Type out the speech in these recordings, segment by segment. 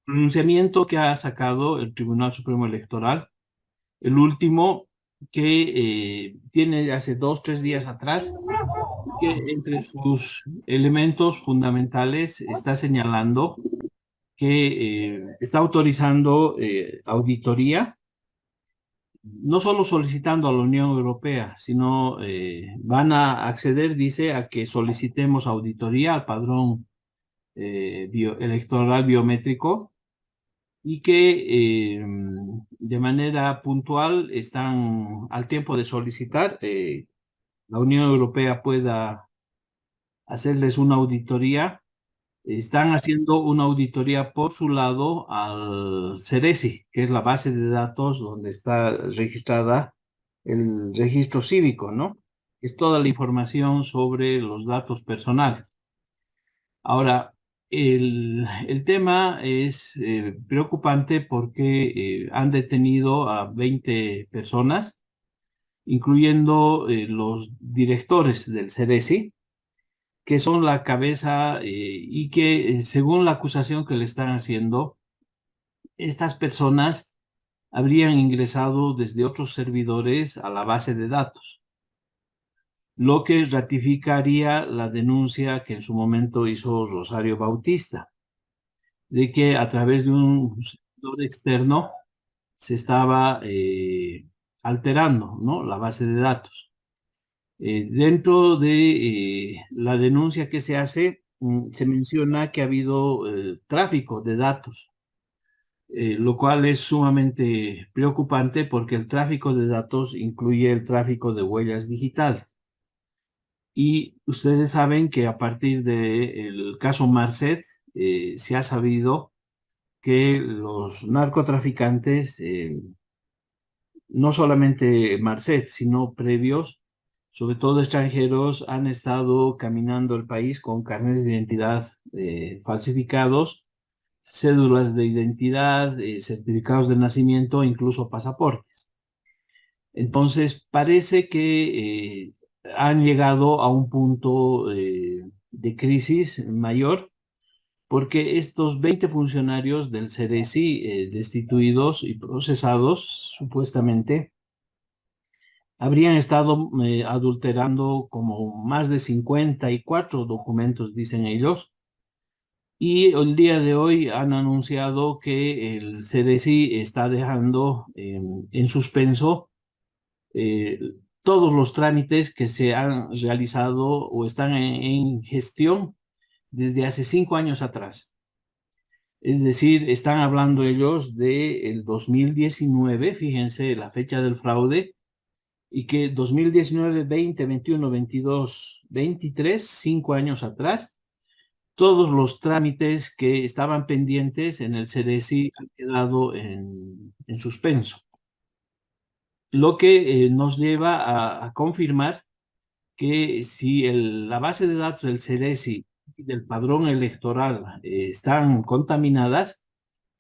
pronunciamiento que ha sacado el Tribunal Supremo Electoral, el último que tiene hace 2, 3 días atrás, que entre sus elementos fundamentales está señalando que está autorizando auditoría, no solo solicitando a la Unión Europea, sino van a acceder, dice, a que solicitemos auditoría al padrón electoral biométrico y que de manera puntual están al tiempo de solicitar, la Unión Europea pueda hacerles una auditoría. Están haciendo una auditoría por su lado al CERESI, que es la base de datos donde está registrada el registro cívico, ¿no? Es toda la información sobre los datos personales. Ahora, el tema es preocupante porque han detenido a 20 personas, incluyendo los directores del CERESI, que son la cabeza y que, según la acusación que le están haciendo, estas personas habrían ingresado desde otros servidores a la base de datos, lo que ratificaría la denuncia que en su momento hizo Rosario Bautista, de que a través de un servidor externo se estaba alterando, ¿no?, la base de datos. Dentro de la denuncia que se hace, se menciona que ha habido tráfico de datos, lo cual es sumamente preocupante porque el tráfico de datos incluye el tráfico de huellas digitales. Y ustedes saben que a partir del caso Marcet, se ha sabido que los narcotraficantes, no solamente Marcet, sino previos, sobre todo extranjeros, han estado caminando el país con carnes de identidad falsificados, cédulas de identidad, certificados de nacimiento, incluso pasaportes. Entonces, parece que han llegado a un punto de crisis mayor, porque estos 20 funcionarios del CERESI, destituidos y procesados, supuestamente, habrían estado adulterando como más de 54 documentos, dicen ellos, y el día de hoy han anunciado que el CDC está dejando en suspenso eh, todos los trámites que se han realizado o están en gestión desde hace 5 años atrás. Es decir, están hablando ellos del 2019, fíjense la fecha del fraude, y que 2019, 20, 21, 22, 23, 5 años atrás, todos los trámites que estaban pendientes en el CDC han quedado en suspenso, lo que nos lleva a confirmar que si la base de datos del CDC y del padrón electoral están contaminadas,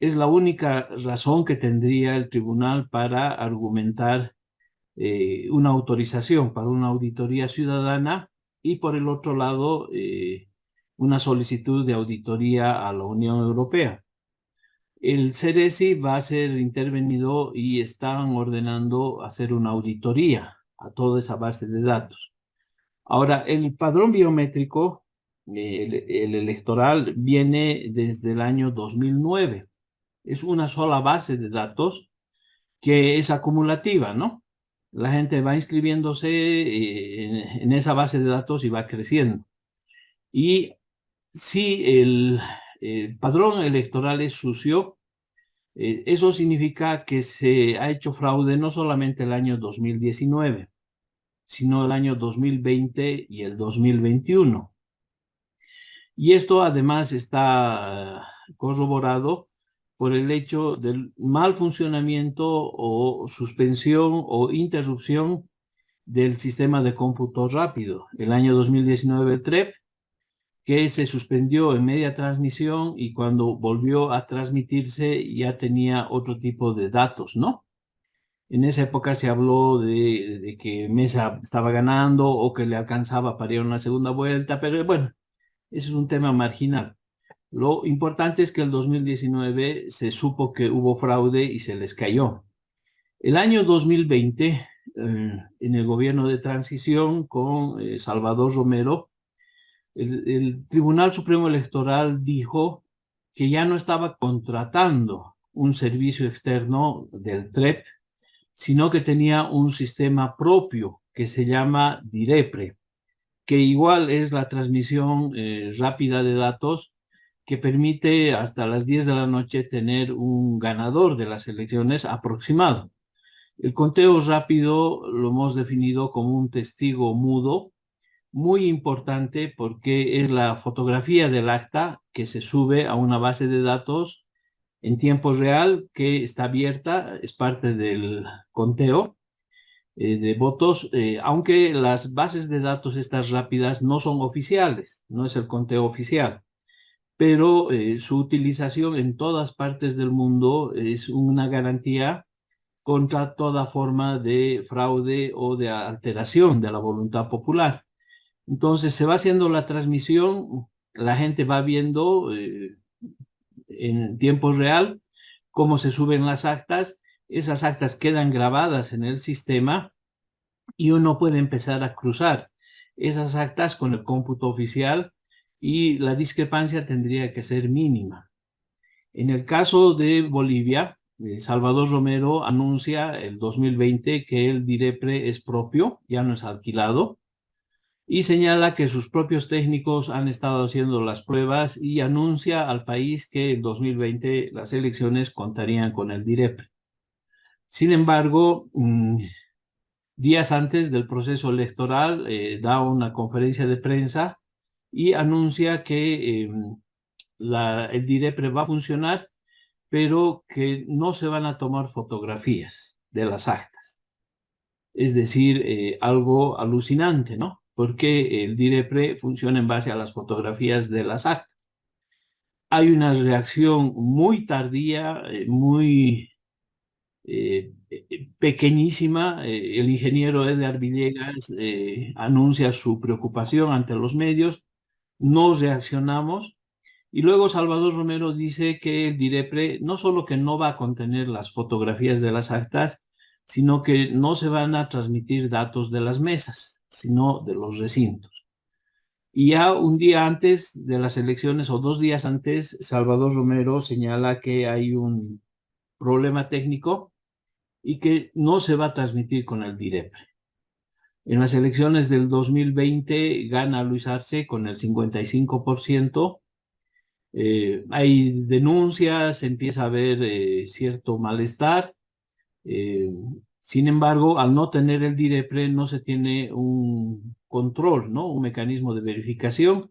es la única razón que tendría el tribunal para argumentar una autorización para una auditoría ciudadana y por el otro lado una solicitud de auditoría a la Unión Europea. El CERESI va a ser intervenido y están ordenando hacer una auditoría a toda esa base de datos. Ahora, el padrón biométrico, el electoral, viene desde el año 2009. Es una sola base de datos que es acumulativa, ¿no? La gente va inscribiéndose en esa base de datos y va creciendo. Y si el padrón electoral es sucio, eso significa que se ha hecho fraude no solamente el año 2019, sino el año 2020 y el 2021. Y esto además está corroborado por el hecho del mal funcionamiento o suspensión o interrupción del sistema de cómputo rápido. El año 2019 el TREP, que se suspendió en media transmisión y cuando volvió a transmitirse ya tenía otro tipo de datos, ¿no? En esa época se habló de que Mesa estaba ganando o que le alcanzaba para ir a una segunda vuelta, pero bueno, ese es un tema marginal. Lo importante es que el 2019 se supo que hubo fraude y se les cayó. El año 2020, en el gobierno de transición con Salvador Romero, el Tribunal Supremo Electoral dijo que ya no estaba contratando un servicio externo del TREP, sino que tenía un sistema propio que se llama DIREPRE, que igual es la transmisión rápida de datos que permite hasta las 10 de la noche tener un ganador de las elecciones aproximado. El conteo rápido lo hemos definido como un testigo mudo, muy importante porque es la fotografía del acta que se sube a una base de datos en tiempo real que está abierta, es parte del conteo de votos, aunque las bases de datos estas rápidas no son oficiales, no es el conteo oficial, pero su utilización en todas partes del mundo es una garantía contra toda forma de fraude o de alteración de la voluntad popular. Entonces se va haciendo la transmisión, la gente va viendo en tiempo real cómo se suben las actas, esas actas quedan grabadas en el sistema y uno puede empezar a cruzar esas actas con el cómputo oficial y la discrepancia tendría que ser mínima. En el caso de Bolivia, Salvador Romero anuncia el 2020 que el DIREPRE es propio, ya no es alquilado, y señala que sus propios técnicos han estado haciendo las pruebas y anuncia al país que en 2020 las elecciones contarían con el DIREPRE. Sin embargo, días antes del proceso electoral, da una conferencia de prensa y anuncia que el DIREPRE va a funcionar, pero que no se van a tomar fotografías de las actas. Es decir, algo alucinante, ¿no? Porque el DIREPRE funciona en base a las fotografías de las actas. Hay una reacción muy tardía, muy pequeñísima. El ingeniero Edgar Villegas anuncia su preocupación ante los medios, no reaccionamos. Y luego Salvador Romero dice que el DIREPRE no solo que no va a contener las fotografías de las actas, sino que no se van a transmitir datos de las mesas, sino de los recintos. Y ya un día antes de las elecciones o 2 días antes, Salvador Romero señala que hay un problema técnico y que no se va a transmitir con el DIREPRE. En las elecciones del 2020 gana Luis Arce con el 55%. Hay denuncias, empieza a haber cierto malestar. Sin embargo, al no tener el DIREPRE no se tiene un control, ¿no? Un mecanismo de verificación.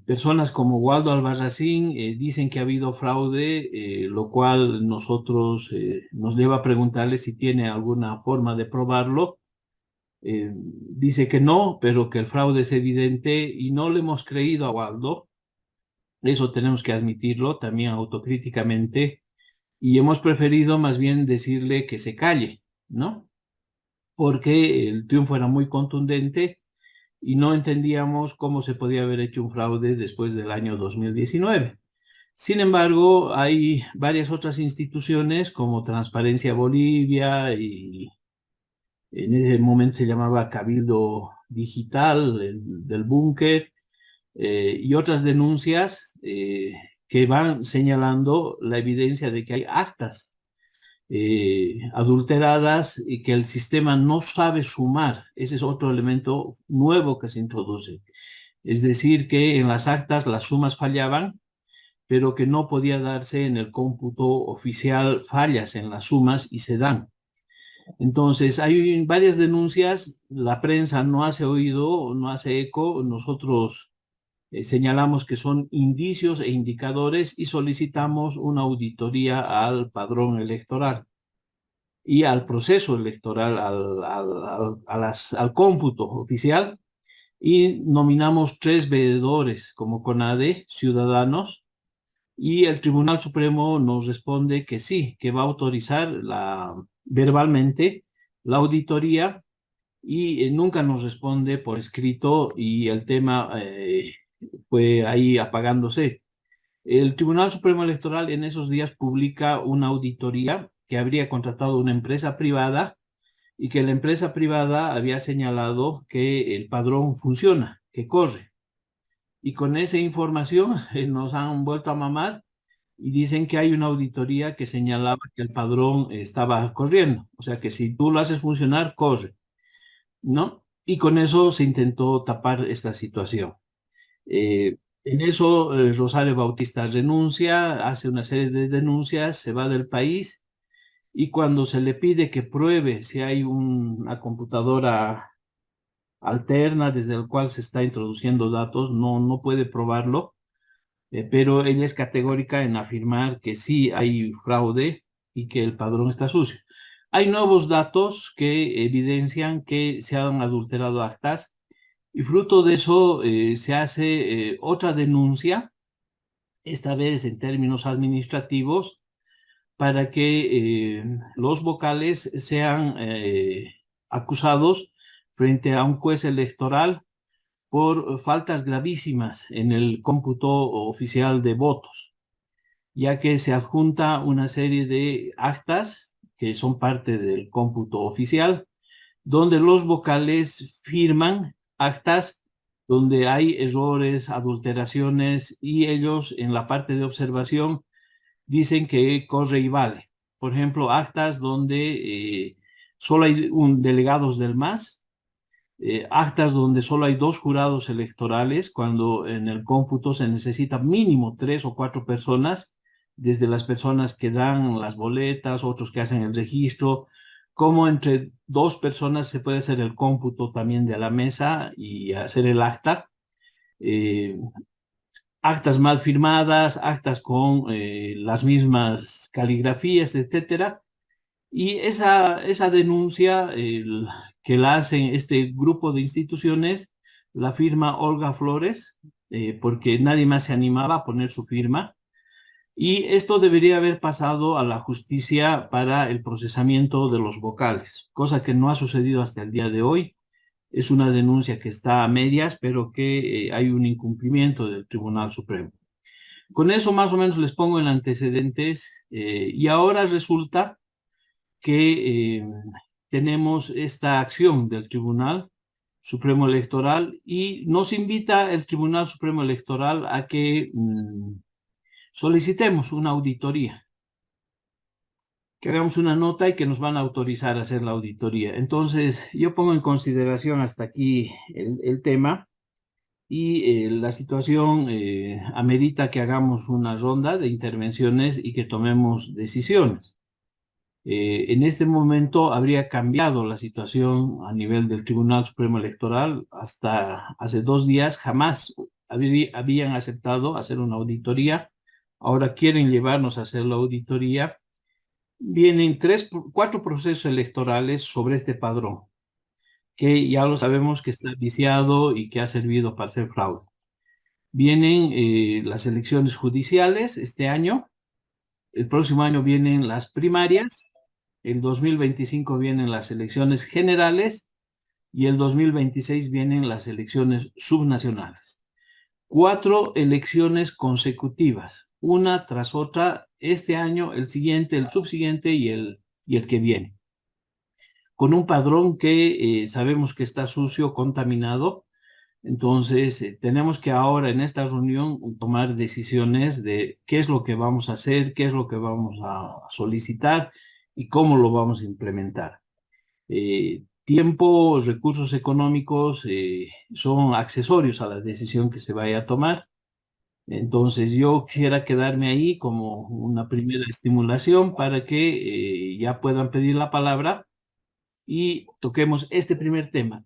Personas como Waldo Albarracín dicen que ha habido fraude, lo cual nosotros nos lleva a preguntarle si tiene alguna forma de probarlo. Dice que no, pero que el fraude es evidente y no le hemos creído a Waldo. Eso tenemos que admitirlo también autocríticamente y hemos preferido más bien decirle que se calle, ¿no? Porque el triunfo era muy contundente y no entendíamos cómo se podía haber hecho un fraude después del año 2019. Sin embargo, hay varias otras instituciones como Transparencia Bolivia y en ese momento se llamaba Cabildo Digital del Búnker, y otras denuncias que van señalando la evidencia de que hay actas adulteradas y que el sistema no sabe sumar. Ese es otro elemento nuevo que se introduce. Es decir, que en las actas las sumas fallaban, pero que no podía darse en el cómputo oficial fallas en las sumas y se dan. Entonces, hay varias denuncias, la prensa no hace oído, no hace eco, nosotros señalamos que son indicios e indicadores y solicitamos una auditoría al padrón electoral y al proceso electoral, al cómputo oficial, y nominamos 3 veedores como CONADE, ciudadanos, y el Tribunal Supremo nos responde que sí, que va a autorizar verbalmente la auditoría y nunca nos responde por escrito y el tema fue ahí apagándose. El Tribunal Supremo Electoral en esos días publica una auditoría que habría contratado una empresa privada y que la empresa privada había señalado que el padrón funciona, que corre. Y con esa información nos han vuelto a mamar y dicen que hay una auditoría que señalaba que el padrón estaba corriendo. O sea que si tú lo haces funcionar, corre, ¿no? Y con eso se intentó tapar esta situación. En eso, Rosario Bautista renuncia, hace una serie de denuncias, se va del país y cuando se le pide que pruebe si hay una computadora alterna desde la cual se está introduciendo datos, no puede probarlo, pero ella es categórica en afirmar que sí hay fraude y que el padrón está sucio. Hay nuevos datos que evidencian que se han adulterado actas y fruto de eso se hace otra denuncia, esta vez en términos administrativos, para que los vocales sean acusados frente a un juez electoral por faltas gravísimas en el cómputo oficial de votos, ya que se adjunta una serie de actas que son parte del cómputo oficial, donde los vocales firman actas donde hay errores, adulteraciones, y ellos en la parte de observación dicen que corre y vale. Por ejemplo, actas donde solo hay delegados del MAS, actas donde solo hay 2 jurados electorales, cuando en el cómputo se necesita mínimo 3 o 4 personas, desde las personas que dan las boletas, otros que hacen el registro, como entre 2 personas se puede hacer el cómputo también de la mesa y hacer el acta. Eh, Actas mal firmadas, actas con las mismas caligrafías, etcétera. Y esa denuncia que la hacen este grupo de instituciones, la firma Olga Flores, porque nadie más se animaba a poner su firma. Y esto debería haber pasado a la justicia para el procesamiento de los vocales, cosa que no ha sucedido hasta el día de hoy. Es una denuncia que está a medias, pero que hay un incumplimiento del Tribunal Supremo. Con eso más o menos les pongo en antecedentes y ahora resulta que tenemos esta acción del Tribunal Supremo Electoral y nos invita el Tribunal Supremo Electoral a que solicitemos una auditoría, que hagamos una nota y que nos van a autorizar a hacer la auditoría. Entonces, yo pongo en consideración hasta aquí el tema y la situación amerita que hagamos una ronda de intervenciones y que tomemos decisiones. En este momento habría cambiado la situación a nivel del Tribunal Supremo Electoral. Hasta hace 2 días jamás habían aceptado hacer una auditoría. Ahora quieren llevarnos a hacer la auditoría. Vienen 4 procesos electorales sobre este padrón, que ya lo sabemos que está viciado y que ha servido para hacer fraude. Vienen las elecciones judiciales este año. El próximo año vienen las primarias. El 2025 vienen las elecciones generales y el 2026 vienen las elecciones subnacionales. 4 elecciones consecutivas, una tras otra, este año, el siguiente, el subsiguiente y el que viene. Con un padrón que sabemos que está sucio, contaminado. Entonces, tenemos que ahora en esta reunión tomar decisiones de qué es lo que vamos a hacer, qué es lo que vamos a solicitar y cómo lo vamos a implementar. Tiempo, recursos económicos son accesorios a la decisión que se vaya a tomar. Entonces, yo quisiera quedarme ahí como una primera estimulación para que ya puedan pedir la palabra y toquemos este primer tema.